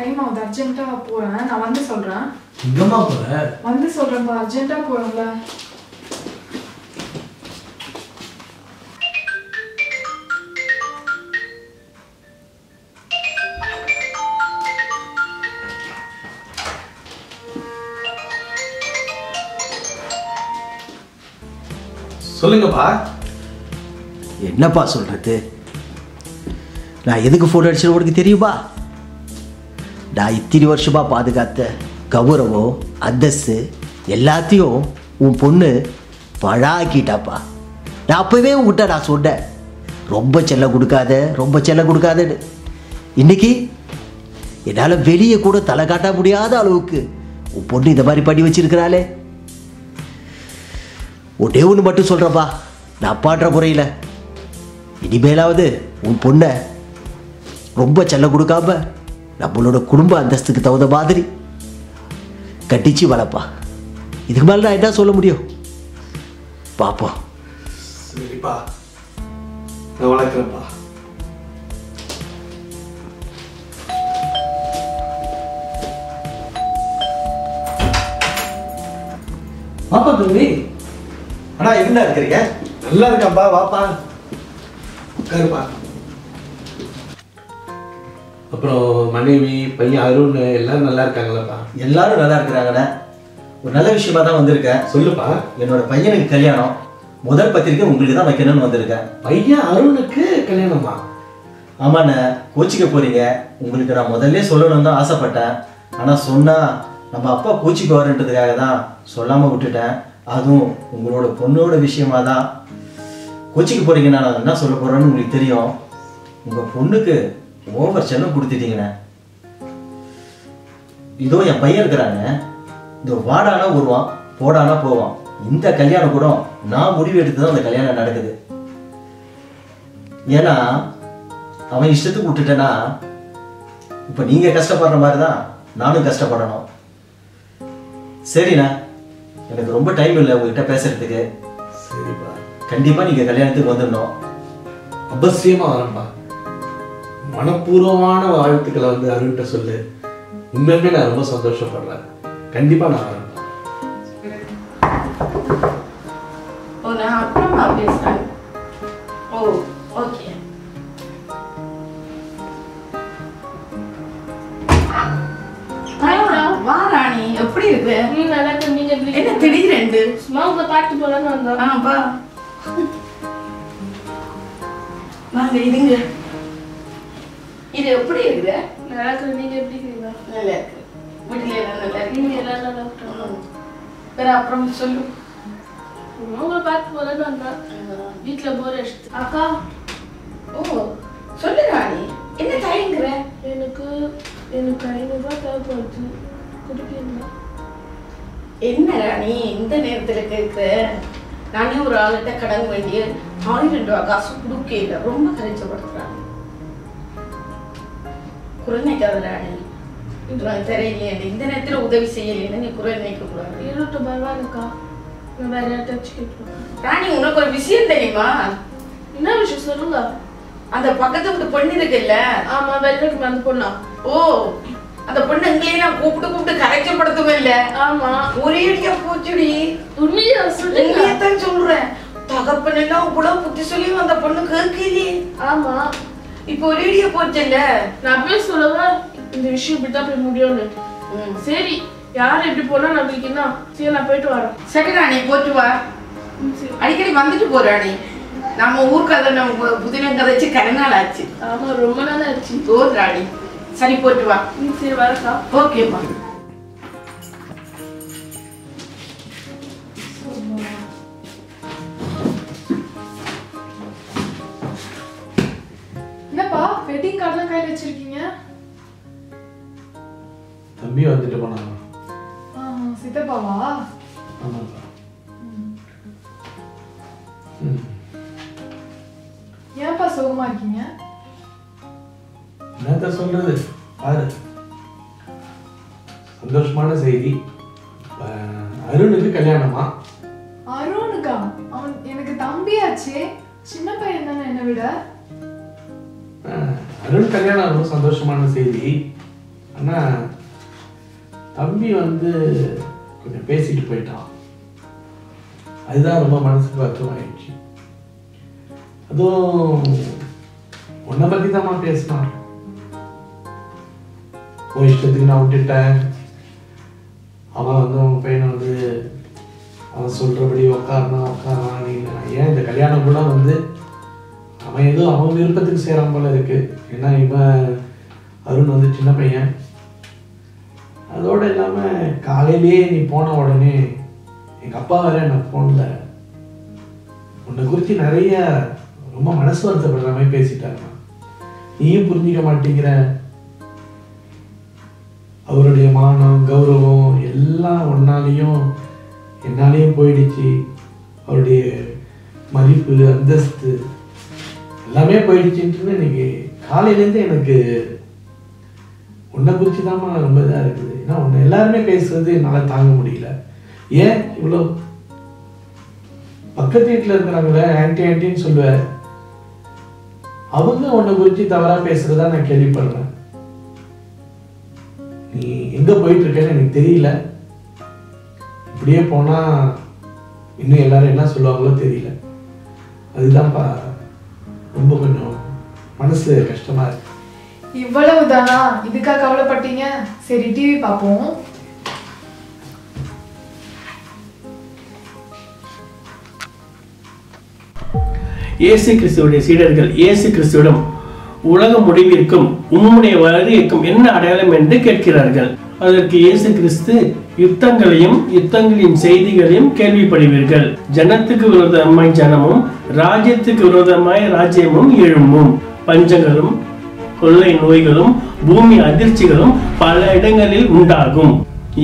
Time ஆகுது, அர்ஜென்ட்டா போறேன். நான் வந்து சொல்றேன். எங்கம்மா போற? வந்து சொல்றேன்ப்பா, அர்ஜென்ட்டா போறேன்ல. சொல்லுங்கப்பா. என்னப்பா சொல்றது? நான் எதுக்கு ஃபோன் அடிச்சேன்னு உனக்கு தெரியுமா? நான் இத்தனை வருஷமா பாதுகாத்த கௌரவம் அந்தஸ்து எல்லாத்தையும் உன் பொண்ணு பழாக்கிட்டாப்பா. நான் அப்பவே உங்ககிட்ட நான் சொன்னேன், ரொம்ப செல்லம் கொடுக்காத, ரொம்ப செல்லம் கொடுக்காதன்னு. இன்னைக்கு என்னால் வெளியே கூட தலை காட்ட முடியாத அளவுக்கு உன் பொண்ணு இந்த மாதிரி பண்ணி வச்சிருக்கிறாளே. ஒன்னே ஒன்று மட்டும் சொல்கிறப்பா, நான் பாடுற முறையில் இனிமேலாவது உன் பொண்ணை ரொம்ப செல்லம் கொடுக்காம நம்மளோட குடும்ப அந்தஸ்துக்கு தகுந்த மாதிரி கட்டிச்சு வளப்பா. இதுக்கு மேலே நான் என்ன சொல்ல முடியும்? பாப்போம். சரிப்பா, நான் வளர்க்குறேன்ப்பா. பாப்பா தம்பி. அண்ணா என்ன இருக்கிறீங்க? நல்லா இருக்காப்பா, வாப்பா உட்காருப்பா. அப்புறம் மனைவி பையன் அருண் எல்லாரும் நல்லா இருக்காங்களாப்பா? எல்லாரும் நல்லா இருக்கிறாங்கண்ணே. ஒரு நல்ல விஷயமா தான் வந்திருக்கேன். சொல்லுப்பா. என்னோட பையனுக்கு கல்யாணம், முதல் பத்திரிக்கை உங்களுக்கு தான் வைக்கணும்னு வந்திருக்கேன். பையன் அருணுக்கு கல்யாணமா? ஆமாண்ணே, கோச்சிக்க போறீங்க. உங்களுக்கு நான் முதல்ல சொல்லணும்னு தான் ஆசைப்பட்டேன். ஆனால் சொன்னால் நம்ம அப்பா கோச்சிக்கு வரன்றதுக்காக தான் சொல்லாமல் விட்டுட்டேன். அதுவும் உங்களோட பொண்ணோட விஷயமா தான். கோச்சிக்கு போறீங்கன்னா நான் என்ன சொல்ல போறேன்னு உங்களுக்கு தெரியும். உங்கள் பொண்ணுக்கு ஓவர் செல்லம் கொடுத்துட்டீங்கண்ணே. இதோ என் பையன் இருக்கிறாங்க, இந்த வாடானா வருவான், போடானா போவான். இந்த கல்யாணம் கூட நான் முடிவு எடுத்து தான் அந்த கல்யாணம் நடக்குது. ஏன்னா அவன் இஷ்டத்துக்கு விட்டுட்டேன்னா இப்போ நீங்க கஷ்டப்படுற மாதிரி தான் நானும் கஷ்டப்படணும். சரிண்ணா, எனக்கு ரொம்ப டைம் இல்லை உங்ககிட்ட பேசுறதுக்கு. சரிப்பா, கண்டிப்பா நீங்க கல்யாணத்துக்கு வந்துடணும். அவசியமா வரேன்ப்பா. மனப்பூர்வமான வாழ்த்துக்களை வந்து அருண்கிட்ட சொல்லு. உண்மையுமே நான் ரொம்ப சந்தோஷப்படுறேன். கண்டிப்பா நான் வரேன்ப்பா. நான் அப்புறமா பேசுறேன். ஓ ஓகே. வா ராணி, எப்படி இருக்கு? நல்லா இருக்கு. நீங்க எப்படி? என்ன திடீரெண்டு? சும்மா உங்களை பார்த்து போலான்னு வந்தோம். வா வாங்க இருங்க. இது எப்படி இருக்குது? நல்லா இருக்கு. நீங்க எப்படி இருக்கீங்க? நல்லா இருக்கு. வீட்டுல எல்லாம் நல்லா இருக்கு. நீங்க எல்லாரும் நல்லா இருக்காங்க. வேற அப்புறம் சொல்லு. சும்மா உங்களை பார்த்து போலான்னு வந்தோம். வீட்டுல போர் அடிச்சு. அக்கா, ஓ சொல்லு ராணி, என்ன தயங்குற? எனக்கு 500 ரூபாய் தேவைப்படுது. கொடுப்பீங்களா? என்ன ராணி இந்த நேரத்துல கேட்குற? நானே ஒரு ஆள்கிட்ட கடன் வேண்டிய 1000 ரூபாய் காசு கொடுக்கல. ரொம்ப கரைச்சப்படுத்துறாங்க. குறைநிக்காத ராணி, தெரியலையே இந்த நேரத்துல உதவி செய்யலைன்னு நீ குறை நினைக்க கூடாது. 200 ரூபாய் இருக்கா? நான் வேற யார்ட்டாச்சும் கேட்பேன். ராணி, உனக்கு ஒரு விஷயம் தெரியுமா? என்ன விஷயம் சொல்லுங்க. அந்த பக்கத்து வீட்டு பொண்ணு இருக்குல்ல? ஆமா, வெள்ளக்கு அந்த பொண்ணா? ஓ, அந்த பொண்ணு எங்களையே நான் கூப்பிட்டு கரைச்சப்படுத்தவே இல்ல. ஆமா, ஒரே அடியா போச்சுடி. உண்மையா சொல்லுங்க. உண்மையத்தான் சொல்றேன். தகப்பன் எல்லாம் இவ்வளவு புத்தி சொல்லியும் அந்த பொண்ணு கேட்கலையே. ஆமா, இப்ப ஒரே அடியா போச்சுல்ல. நான் போய் சொல்லவா இந்த விஷயம் இப்படிதான் போய் முடியும்னு. சரி, யார் எப்படி போனா நம்மளுக்கு என்ன? சரி, நான் போயிட்டு வரேன். சரி ராணி, போட்டு வா. அடிக்கடி வந்துட்டு போ ராணி. நம்ம ஊர் கதை நம்ம புதினம் கதைச்சு கரைநாள் ஆச்சு. ஆமா, ரொம்ப நாள் ஆச்சு. ஓ ராணி, சரி போட்டு வா. சரி, வரக்கா. ஓகேப்பா. என்னப்பா வெட்டிங் கார்டெல்லாம் கையில் வச்சிருக்கீங்க? தம்பி வந்துட்டு போனாங்க. சித்தப்பாவா? ஆமாப்பா. ஏன்ப்பா சோகமா இருக்கீங்க? என்னத்த சொல்றது, பாரு, சந்தோஷமான செய்தி. அருணுக்கு கல்யாணமா? அருணுக்கா? அவன் எனக்கு தம்பியாச்சே, சின்ன பையன் தானே என்னை விட. அருண் கல்யாணம் ரொம்ப சந்தோஷமான செய்தி. ஆனால் தம்பி வந்து கொஞ்சம் பேசிட்டு போயிட்டான். அதுதான் ரொம்ப மனசுக்கு வருத்தமாயிடுச்சு. அதுவும் உன்னை பற்றி தான் பேசினான். உன் இஷ்டத்துக்கு நான் விட்டுட்டேன், அவன் வந்து உன் பையனை வந்து அவன் சொல்கிறபடி உட்காரான் நீ ஏன் இந்த கல்யாணம் கூட வந்து அவன் ஏதோ அவன் விருப்பத்துக்கு செய்கிறான் போல இருக்கு. ஏன்னா இவன் அருண் வந்து சின்ன பையன். அதோடு இல்லாமல் காலையிலேயே நீ போன உடனே எங்கள் அப்பா வேற நான் ஃபோனில் உன்னை குறித்து நிறைய ரொம்ப மனசு வருத்தப்படுற மாதிரி பேசிட்டாங்க. நீயும் புரிஞ்சிக்க மாட்டேங்கிற. அவருடைய மானம் கௌரவம் எல்லாம் ஒன்னாலையும் என்னாலையும் போயிடுச்சு. அவருடைய மதிப்பு அந்தஸ்து எல்லாமே போயிடுச்சுன்ட்டு இன்னைக்கு காலையிலேருந்து எனக்கு உன்னை குறித்து தான் ரொம்ப இதாக இருக்குது. ஏன்னா உன்னை எல்லாருமே பேசுறது என்னால் தாங்க முடியல. ஏன் இவ்வளோ பக்கத்து வீட்டில் இருக்கிறாங்களே ஆன்டின்னு சொல்லுவேன், அவங்க உன்னை குறித்து தவறாக பேசுறதா நான் கேள்விப்படுறேன். நீ எங்கே போயிட்டு இருக்கேன்னு எனக்கு தெரியல. இப்படியே போனால் இன்னும் எல்லாரும் என்ன சொல்லுவாங்களோ தெரியல. அதுதான்ப்பா ரொம்ப கொஞ்சம் மனசு கஷ்டமா இருக்கு. இவ்வளவுதானா? இதுக்காக கவலைப்பட்டீங்க? சரி டிவி பார்ப்போம். இயேசு கிறிஸ்துவுடைய சீடர்கள் இயேசு கிறிஸ்துவிடம் உலக முடிவிற்கும் உம்முடைய வருகைக்கும் என்ன அடையாளம் என்று கேட்கிறார்கள். அதற்கு இயேசு கிறிஸ்து, யுத்தங்களையும் யுத்தங்களின் செய்திகளையும் கேள்விப்படுவீர்கள். ஜனத்துக்கு விரோதமாய் ஜனமும் ராஜ்யத்துக்கு விரோதமாய் ராஜ்யமும் எழும்பும். பஞ்சங்களும் கொள்ளை நோய்களும் பூமி அதிர்ச்சிகளும் பல இடங்களில் உண்டாகும்.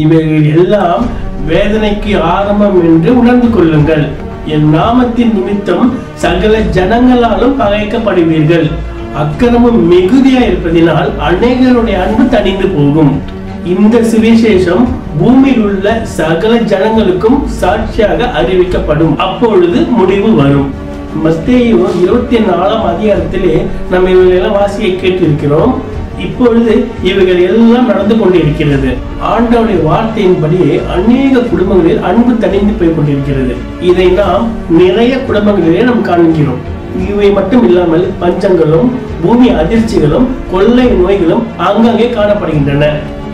இவைகள் எல்லாம் வேதனைக்கு ஆரம்பம் என்று உணர்ந்து கொள்ளுங்கள். என் நாமத்தின் நிமித்தம் சகல ஜனங்களாலும் பகைக்கப்படுவீர்கள். அக்கிரமம் மிகுதியா இருப்பதினால் அநேகருடைய அன்பு தணிந்து போகும். இந்த சுவிசேஷம் பூமியில் உள்ள சகல ஜனங்களுக்கும் சாட்சியாக அறிவிக்கப்படும். அப்பொழுது முடிவு வரும். மத்தேயு 24ஆம் அதிகாரத்திலே நம்ம இவைகளெல்லாம் வாசியை கேட்டிருக்கிறோம். இப்பொழுது இவைகள் எல்லாம் நடந்து கொண்டிருக்கிறது. ஆண்டவருடைய வார்த்தையின்படி அநேக குடும்பங்களில் அன்பு தணிந்து போய் கொண்டிருக்கிறது. இதை நாம் நிறைய குடும்பங்களிலே நாம் காண்கிறோம். இவை மட்டும் இல்லாமல் பஞ்சங்களும் பூமி அதிர்ச்சிகளும் கொள்ளை நோய்களும் ஆங்காங்கே காணப்படுகின்றன.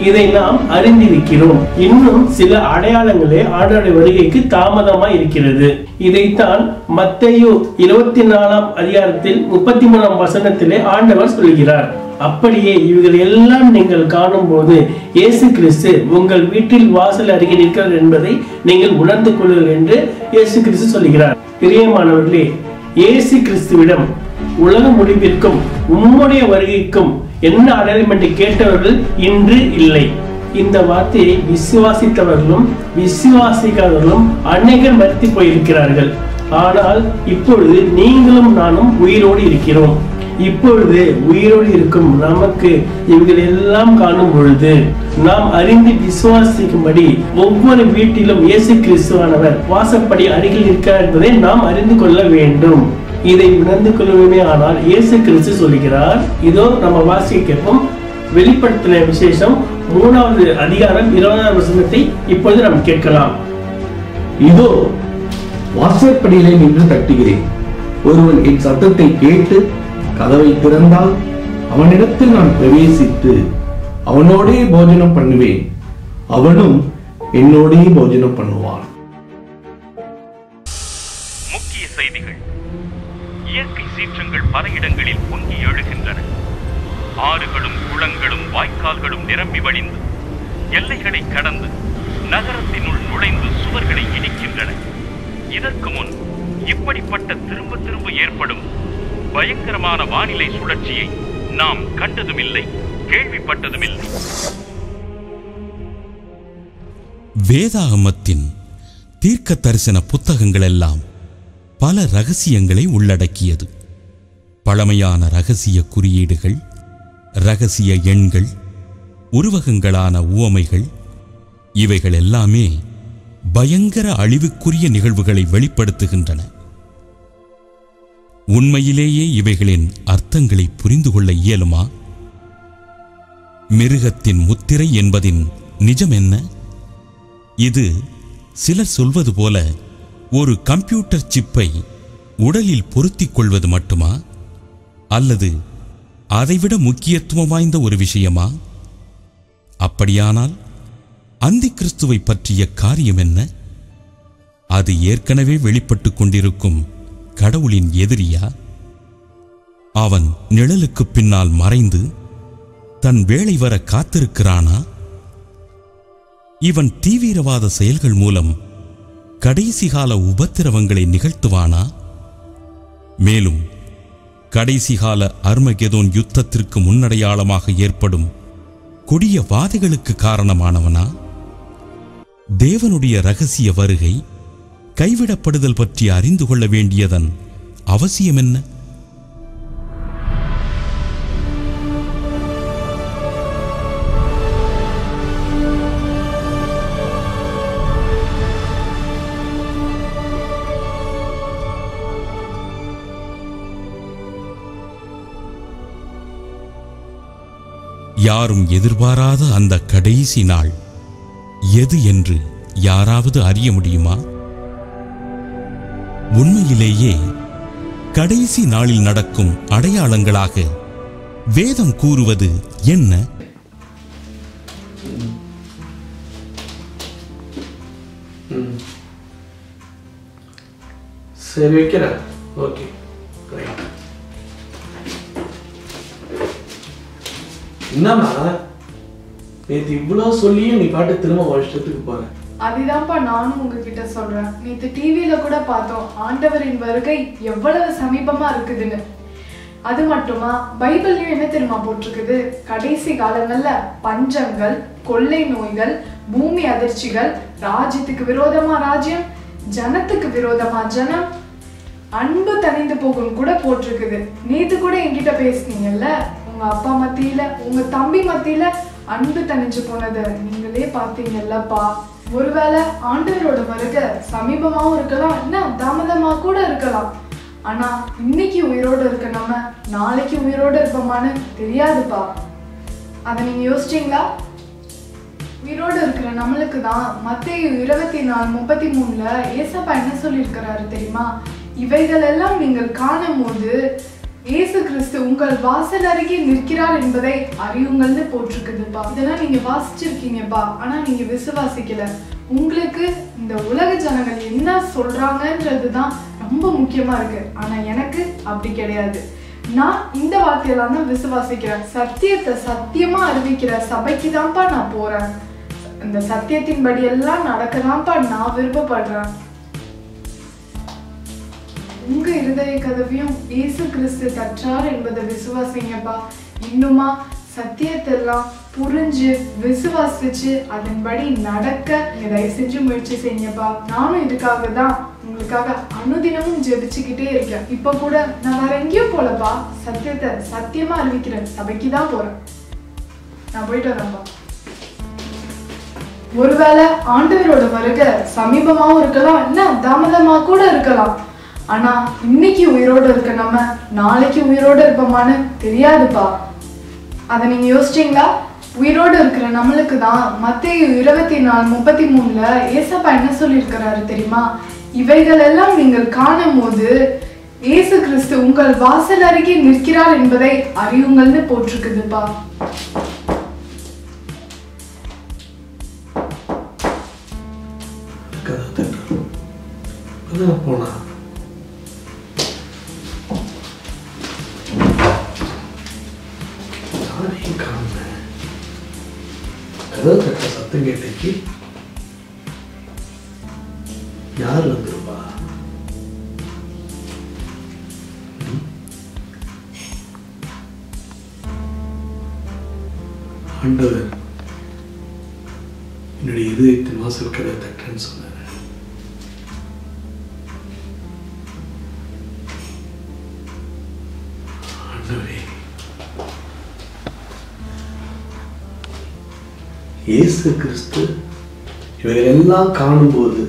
இதை நாம் அறிந்திருக்கிறோம். இன்னும் சில அடையாளங்களே ஆண்டவருடைய வருகைக்கு தாமதமாய் இருக்கிறது. இதைத்தான் மத்தேயு 24ஆம் அதிகாரத்தில் 33ஆம் வசனத்திலே ஆண்டவர் சொல்கிறார். அப்படியே இவைகள் எல்லாம் நீங்கள் காணும் போது இயேசு கிறிஸ்து உங்கள் வீட்டில் வாசல் அருகே நிற்கிறார் என்பதை நீங்கள் உணர்ந்து கொள்ளுங்கள் என்று இயேசு கிறிஸ்து சொல்கிறார். பிரியமானவர்களே, இயேசு கிறிஸ்துவிடம் உலக முடிவிற்கும் உம்முடைய வருகைக்கும் என்ன அடையாளம் என்று கேட்டவர்கள் இன்று இல்லை. இந்த வார்த்தையை விசுவாசித்தவர்களும் விசுவாசிக்காதவர்களும் அநேகர் மறுத்து போயிருக்கிறார்கள். ஆனால் இப்பொழுது நீங்களும் நானும் உயிரோடு இருக்கிறோம். இப்பொழுது உயிரோடு இருக்கும் நமக்கு இவர்கள் எல்லாம் காணும் பொழுது நாம் அறிந்து விசுவாசிக்கும்படி ஒவ்வொரு வீட்டிலும் இயேசு கிறிஸ்துவானவர் வாசப்படி அருகில் இருக்கிறார் என்பதை நாம் அறிந்து கொள்ள வேண்டும். இதை உணர்ந்து கொள்ளுமே ஆனால் இயேசு கிறிஸ்து சொல்கிறார். இதோ நம்ம வாசிக்க கேட்போம். வெளிப்படுத்தின விசேஷம் 3வது அதிகாரம் 20ஆம் வசனத்தை இப்பொழுது நாம் கேட்கலாம். இதோ வாசற்படியிலே நின்று தட்டுகிறேன். ஒருவன் என் சத்தத்தை கேட்டு கதவை திறந்தால் அவனிடத்தில் நான் பிரவேசித்து அவனோடே போஜனம் பண்ணுவேன், அவனும் என்னோடே போஜனம் பண்ணுவான். முக்கிய செய்திகள். இயற்கை சீற்றங்கள் பல இடங்களில் பொங்கி எழுகின்றன. ஆறுகளும் குளங்களும் வாய்க்கால்களும் நிரம்பி வழிந்து எல்லைகளை கடந்து நகரத்தினுள் நுழைந்து சுவர்களை இடிக்கின்றன. இதற்கு முன் இப்படிப்பட்ட திரும்ப திரும்ப ஏற்படும் பயங்கரமான வானிலை சுழற்சியை நாம் கண்டதுமில்லை, கேள்விப்பட்டதுமில்லை. வேதாகமத்தின் தீர்க்க தரிசன புத்தகங்கள் எல்லாம் பல ரகசியங்களை உள்ளடக்கியது. பழமையான ரகசிய குறியீடுகள், ரகசிய எண்கள், உருவகங்களான உவமைகள், இவைகள் எல்லாமே பயங்கர அழிவுக்குரிய நிகழ்வுகளை வெளிப்படுத்துகின்றன. உண்மையிலேயே இவைகளின் அர்த்தங்களை புரிந்து கொள்ள இயலுமா? மிருகத்தின் முத்திரை என்பதின் நிஜம் என்ன? இது சிலர் சொல்வது போல ஒரு கம்ப்யூட்டர் சிப்பை உடலில் பொருத்திக் கொள்வது மட்டுமா, அல்லது அதைவிட முக்கியத்துவம் வாய்ந்த ஒரு விஷயமா? அப்படியானால் அந்தி கிறிஸ்துவை பற்றிய காரியம் என்ன? அது ஏற்கனவே வெளிப்பட்டு கொண்டிருக்கும் கடவுளின் எதிரியா? அவன் நிழலுக்கு பின்னால் மறைந்து தன் வேளை வர காத்திருக்கிறானா? இவன் தீவிரவாத செயல்கள் மூலம் கடைசி கால உபத்திரவங்களை நிகழ்த்துவானா? மேலும் கடைசி கால அர்மகெதோன் யுத்தத்திற்கு முன்னடையாளமாக ஏற்படும் கொடிய வாதைகளுக்கு காரணமானவனா? தேவனுடைய இரகசிய வருகை, கைவிடப்படுதல் பற்றி அறிந்து கொள்ள வேண்டியதன் அவசியம் என்ன? யாரும் எதிர்பாராத அந்த கடைசி நாள் எது என்று யாராவது அறிய முடியுமா? உண்மையிலேயே கடைசி நாளில் நடக்கும் அடையாளங்களாக வேதம் கூறுவது என்ன? சரி, வைக்கிறேன். ஓகே, என்னம்மா நேற்று இவ்வளவு சொல்லியும் நீ பாட்டு திரும்ப வருஷத்துக்கு போற? அதுதான்ப்பா நானும் உங்ககிட்ட சொல்றேன். நேற்று டிவியில கூட பார்த்தோம் ஆண்டவரின் வருகை எவ்வளவு சமீபமா இருக்குதுன்னு. அது மட்டுமா, பைபிள்லயும் என்ன தெரியுமா போட்டிருக்குது? கடைசி காலங்கள்ல பஞ்சங்கள், கொள்ளை நோய்கள், பூமி அதிர்ச்சிகள், ராஜ்யத்துக்கு விரோதமா ராஜ்யம், ஜனத்துக்கு விரோதமா ஜனம், அன்பு தணிந்து போகும் கூட போட்டிருக்குது. நேத்து கூட என்கிட்ட பேசுனீங்கல்ல, உங்க அப்பா மத்தியில உங்க தம்பி மத்தியில அன்பு தணிஞ்சு போனது நீங்களே பார்த்தீங்கல்லப்பா. ஒருவேளை ஆண்டவரோட வருகை சமீபமாவும் இருக்கலாம், என்ன தாமதமா கூட இருக்கலாம். ஆனா இன்னைக்கு உயிரோடு இருக்க நம்ம நாளைக்கு உயிரோடு இருப்போமான்னு தெரியாதுப்பா. அதை நீங்க யோசிச்சீங்களா? உயிரோடு இருக்கிற நம்மளுக்கு தான் மத்தேயு 24:33 ஏசப்பா என்ன சொல்லியிருக்கிறாரு தெரியுமா? இவைகள் எல்லாம் நீங்கள் காணும் போது இயேசு கிறிஸ்து உங்கள் வாசல் அருகே நிற்கிறார் என்பதை அறியுங்கள்னு போட்டிருக்குதுப்பா. இதெல்லாம் நீங்க வாசிச்சிருக்கீங்கப்பா, ஆனா நீங்க விசுவாசிக்கல. உங்களுக்கு இந்த உலக ஜனங்கள் என்ன சொல்றாங்கன்றதுதான் ரொம்ப முக்கியமா இருக்கு. ஆனா எனக்கு அப்படி கிடையாது. நான் இந்த வார்த்தையெல்லாம் தான் விசுவாசிக்கிறேன். சத்தியத்தை சத்தியமா அறிவிக்கிற சபைக்கு தான்ப்பா நான் போறேன். இந்த சத்தியத்தின்படி எல்லாம் நடக்கதான்ப்பா நான் விருப்பப்படுறேன். உங்க இருதய கதவையும் இயேசு கிறிஸ்து தற்றார் என்பதை விசுவாசிங்கப்பா. இன்னுமா சத்தியத்தெல்லாம் புரிஞ்சு விசுவாசிச்சு அதன்படி நடக்க தயவு செஞ்சு முயற்சி செய்யுங்கப்பா. நானும் இதுக்காக தான் உங்களுக்காக அனுதினமும் ஜெபிச்சுக்கிட்டே இருக்கேன். இப்ப கூட நான் வேற எங்கேயும் போலப்பா, சத்தியத்தை சத்தியமா அறிவிக்கிறேன் சபைக்கு தான் போறேன். நான் போயிட்டு வரேன்ப்பா. ஒருவேளை ஆண்டவரோட வருகை சமீபமாவும் இருக்கலாம், என்ன தாமதமா கூட இருக்கலாம். ஆனா இன்னைக்கு உயிரோடு இருக்க நம்ம நாளைக்கு உயிரோடு இருப்போமான்னு தெரியாதுப்பா. அதை நீங்க யோசிச்சீங்களா? உயிரோடு இருக்கிற நம்மளுக்கு தான் மத்தேயு 24:33 ஏசப்பா என்ன சொல்லியிருக்கிறாரு தெரியுமா? இவைகள் எல்லாம் நீங்கள் காணும் போது இயேசு கிறிஸ்து உங்கள் வாசல் அருகே நிற்கிறார் என்பதை அறியுங்கள்னு போட்டிருக்குதுப்பா. போனா கதவு தட்ட சத்தம் கேட்டுச்சு. யார் வந்துருப்பா? ஆண்டவர் என்னுடைய இதயத்தின் வாசல் கதவை தட்டன்னு சொன்னார். ஆண்டவரே, இயேசு கிறிஸ்து இவைகளெல்லாம் காணும்போது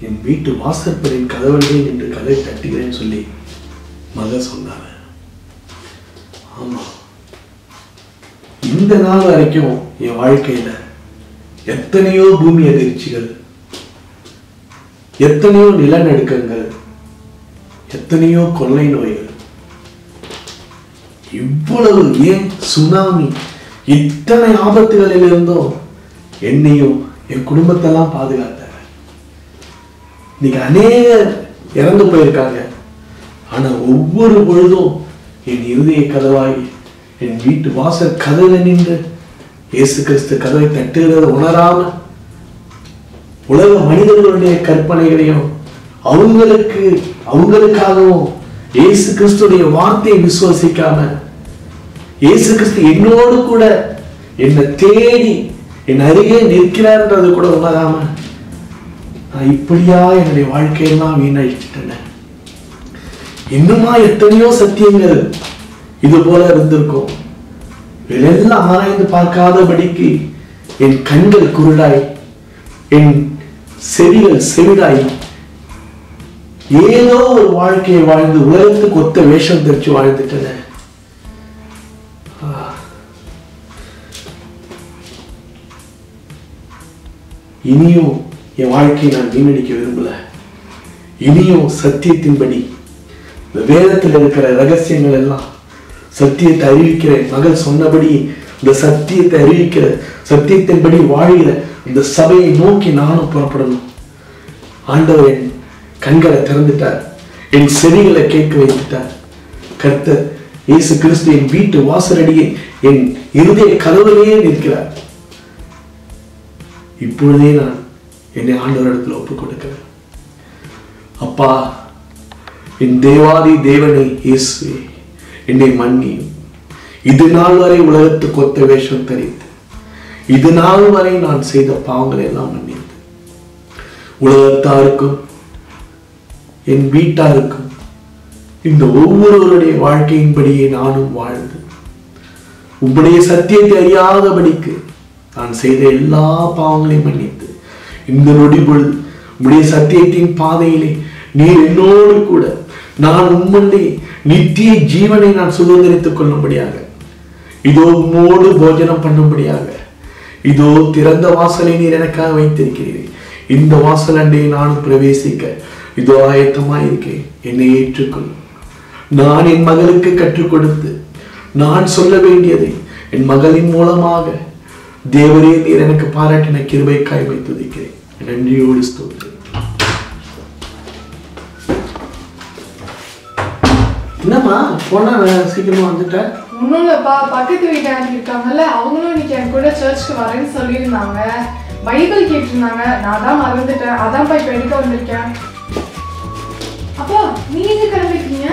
என் வீட்டு வாசற்படியின் கதவழியே நின்று கதவை தட்டுகிறேன்னு சொல்லி மக சொன்னார். ஆமா, இந்த நாள் வரைக்கும் என் வாழ்க்கையில எத்தனையோ பூமி அதிர்ச்சிகள், எத்தனையோ நிலநடுக்கங்கள், எத்தனையோ கொள்ளை நோய்கள், இவ்வளவு ஏன் சுனாமி, இத்தனை ஆபத்துகளில் இருந்தும் என்னையும் என் குடும்பத்தெல்லாம் பாதுகாத்தாங்க. இன்னைக்கு அநேகர் இறந்து போயிருக்காங்க. ஆனா ஒவ்வொரு பொழுதும் என் இருதய கதவாகி என் வீட்டு வாசல் கதவை நின்று இயேசு கிறிஸ்து கதவை தட்டுகிறத உணராம உலக மனிதர்களுடைய கற்பனைகளையும் அவங்களுக்காகவும் இயேசு கிறிஸ்துடைய வார்த்தையை விசுவாசிக்காம, இயேசு கிறிஸ்து என்னோடு கூட என்னை தேடி என் அருகே நிற்கிறார்ன்றது கூட உணராம நான் இப்படியா என்னுடைய வாழ்க்கையெல்லாம் வீணடிச்சிட்டேன். இன்னுமா எத்தனையோ சத்தியங்கள் இது போல இருந்திருக்கும். இதெல்லாம் ஆராய்ந்து பார்க்காதபடிக்கு என் கண்கள் குருடாய், என் செவிகள் செவிடாய், ஏதோ ஒரு வாழ்க்கையை வாழ்ந்து உலகத்துக்கு ஒத்த வேஷம் தெரிச்சு வாழ்ந்துட்டன. இனியும் என் வாழ்க்கையை நான் வீணடிக்க விரும்பல. இனியும் சத்தியத்தின்படி வேதத்தில் இருக்கிற ரகசியங்கள் எல்லாம், சத்தியத்தை அறிவிக்கிற மகள் சொன்னபடி இந்த சத்தியத்தை அறிவிக்கிற, சத்தியத்தின்படி வாழ்கிற இந்த சபையை நோக்கி நானும் புறப்படணும். ஆண்டவர் என் கண்களை திறந்துட்டார், என் செவிகளை கேட்க வைத்துட்டார். கர்த்தர் இயேசு கிறிஸ்து என் வீட்டு வாசலடியே என் இருதய கதவிலேயே நிற்கிறார். இப்பொழுதே நான் என்னை ஆண்டவரிடத்தில் ஒப்புக் கொடுக்கிறேன். அப்பா, என் தேவாதி தேவனை இயேசுவே, என்னை மன்னியும். இது நாள் வரை உலகத்துக்கு ஒத்த வேஷம் தரித்து, இது நாள் வரை நான் செய்த பாவங்களை எல்லாம் மன்னித்து, உலகத்தாருக்கும் என் வீட்டாருக்கும் இந்த ஒவ்வொருவருடைய வாழ்க்கையின்படியே நானும் வாழ்ந்து உம்முடைய சத்தியத்தை அறியாதபடிக்கு நான் செய்த எல்லா பாவங்களையும் மன்னித்து, இந்த நொடி பொழுது உம்முடைய சத்தியத்தின் பாதையிலே நீர் என்னோடு கூட நான் உம்முடைய நித்திய ஜீவனை நான் சுதந்திரித்துக் கொள்ளும்படியாக, இதோ உம்மோடு போஜனம் பண்ணும்படியாக, இதோ திறந்த வாசலை நீர் எனக்காக வைத்திருக்கிறீர்கள். இந்த வாசல் அண்டையை நானும் பிரவேசிக்க இதோ ஆயத்தமாயிருக்கேன். என்னை ஏற்றுக்கொள்ளும். நான் என் மகளுக்கு கற்றுக் கொடுத்து நான் சொல்ல வேண்டியதை என் மகளின் மூலமாக தேவரே நீர் எனக்கு பாராட்டின கிருபைக்காய் வைத்துதிக்கிறேன். நன்றியோடு ஸ்தோத்திரம். என்னம்மா போனா சீக்கிரமா வந்துட்ட? ஒன்றும் இல்லைப்பா, பக்கத்து வீட்டாண்டி இருக்காங்கல்ல, அவங்களும் இன்னைக்கு என் கூட சர்ச்சுக்கு வரேன்னு சொல்லியிருந்தாங்க. பைபிள் கேட்டிருந்தாங்க, நான் தான் மறந்துட்டேன். அதான் போய் எடுக்க வந்திருக்கேன். அப்பா, நீ எங்க கிளம்பிட்டீங்க?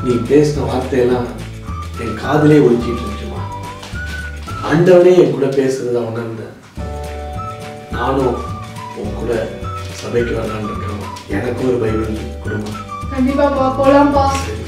நீ பேசின வார்த்தையெல்லாம் என் காதிலே ஒழிச்சிட்டு இருந்துச்சுமா. ஆண்டவனே என் கூட பேசுறத உணர்ந்தேன். நானும் உன் கூட சபைக்கு வரலான்னு இருக்கிறோம். எனக்கு ஒரு பைபிள் கொடுமா? கண்டிப்பாப்பா, போலாம்ப்பா. சரி.